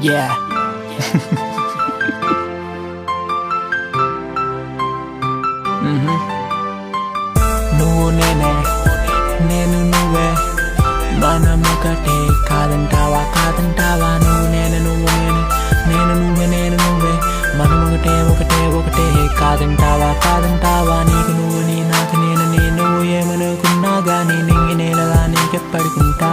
Yeah. నువ్వు నేనే నేను నువ్వే మనం ఒకటే కాదంటావా కాదంటావా నువ్వు నేనే నువ్వు నేనే నేను నువ్వే నేను నువ్వే మనం ఒకటే ఒకటే ఒకటే కాదంటావా కాదంటావా నీకు నువ్వు నీ నాకు నేను నువ్వు ఏమనుకున్నా గానీ నింగి నేలలా నీకెప్పటికుంటా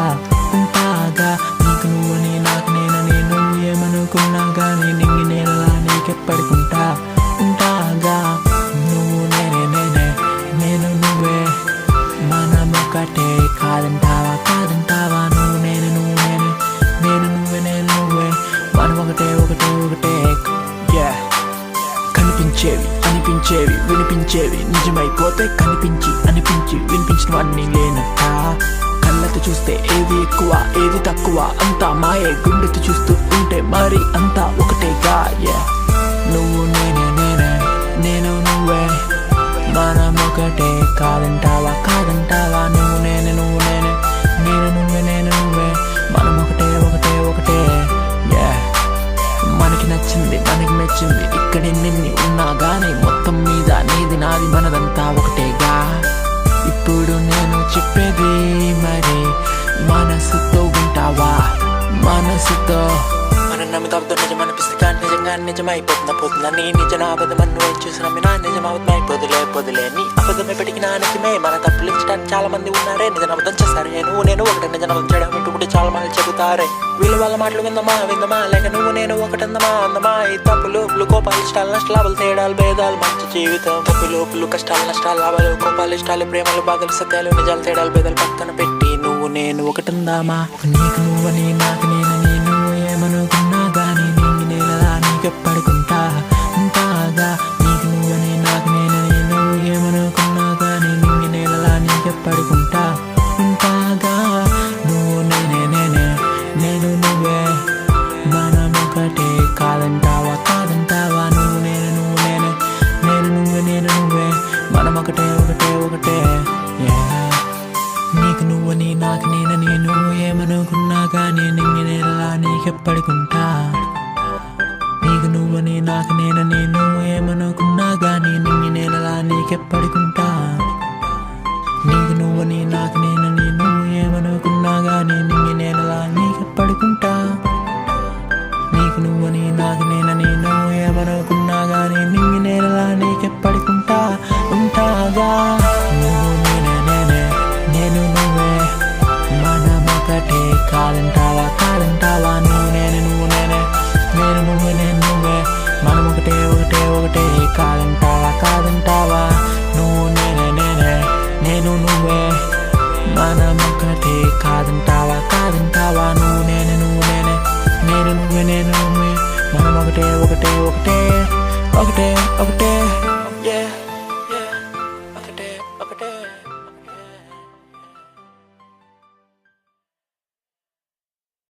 ఉంటాగా నీకు నువ్వు నీ నాకు నేను నువ్వు ఏమనుకున్నా గానీ నింగి నేలలా నీకెప్పటికుంటా ఉంటాగా నువ్వు నేనే నేనే నేను నువ్వే మనం ఒకటే కాదంటావా కాదంటావా నువ్వు నేనే నువ్వు నేనే నేను నువ్వే నేను నువ్వే మనం ఒకటే ఒకటే ఒకటే కనిపించేవి అనిపించేవి వినిపించేవి నిజమైపోతే కనిపించి అనిపించి వినిపించినవన్నీ లేనట్ట కళ్ళతో చూస్తే ఏది ఎక్కువ ఏది తక్కువ అంతా మాయే గుండెతో చూస్తూ ఉంటే మరి అంతా ఒకటేగా నువ్వు నేనే నేనే నేను నువ్వే మనం ఒకటే కాదంటావా కాదంటావా నువ్వు నేనే నువ్వు నేనే నేను నువ్వే నేను నువ్వే మనం ఒకటే ఒకటే ఒకటే మనకి నచ్చింది మనకి మెచ్చింది ఇక్కడ ఎన్ని ఉన్నా గానీ మొత్తం మీద నీది నాది మనదంతా ఒకటేగా ఇప్పుడు నేను చెప్పేది మరి మనసుతో వింటావా మనసుతో మనం నమ్మితే నిజమనిపిస్తుంది కానీ నిజంగా నిజమైపోతుందా పోతుందా నీ నిజం అబద్ధం నువ్వు చూసి నమ్మినా నిజం అబద్ధమైపోదులే పోదులే నీ అబద్ధం ఎప్పటికినా నిజమే మన తప్పులు ఇచ్చడానికి చాలా మంది ఉన్నారే నిజం అబద్ధం చేస్తారే నేను ఒకటి నిజం అబద్ధం చేయడం ఇటువంటి చాలా మంది చెబుతారే వీళ్ళు వాళ్ళ మాటలు విందమా లేక నువ్వు నేను ఒకటందమా అందమా ఈ తప్పులు కోపాలు ఇష్టాలు నష్టాలు తేడాలు భేదాలు మంచి జీవితం తప్పులు కష్టాలు నష్టాలు లాభాలు కోపాలు ఇష్టాలు ప్రేమలు బాధలు సత్యాలు నిజాలు తేడాలు భేదాలు పక్కన పెట్టి నువ్వు నేను ఒకటందామా నీకు నువ్వు నీ నాకు నేను ఏమనుకున్నా గానీ నింగి నేలలా నీకెప్పటికుంటా ఉంటాగా నీకు నువ్వని నాకు నేను ఏమనుకున్నా గానీ నింగి నేలలా నీకెప్పటికుంటా ఉంటాగా నువ్వు నేనే నేనే నేను నువ్వే మనం ఒకటే కాదంటావా కాదంటావా నువ్వు నేనే నువ్వు నేనే నేను నువ్వే నేను నువ్వే మనం ఒకటే ఒకటే ఒకటే నీకు నువ్వని నాకు నేను ఏమనుకున్నా గానీ నింగి నేలలా నీకెప్పటికుంటా నీకు నువ్వని నాకు నేను ఏమనుకున్నా గానీ నింగి నేలలా నీకెప్పటికుంటా నీకు నువ్వని నాకు నేను ఏమనుకున్నా గానీ నింగి నేలలా నీకెప్పటికుంటా నీకు నువ్వని నాకు నేను ఏమనుకున్నా గానీ నింగి నేలలా నీకెప్పటికుంటా ఉంటాగా నువ్వు నేనే నేనే నేను నువ్వే మనం ఒకటే కాదంటావా కాదంటావా నువ్వు నేనే నువ్వు నేనే నేను నువ్వే నేను నువ్వే మనం ఒకటే ఒకటే ఒకటే కాదంటావా కాదంటావా నువ్వు నేనే నేనే నేను నువ్వే మనం ఒకటే కాదంటావా కాదంటావా నువ్వు నేనే నువ్వు నేనే నేను నువ్వే నేను నువ్వే మనం ఒకటే ఒకటే ఒకటే ఒకటే ఒకటే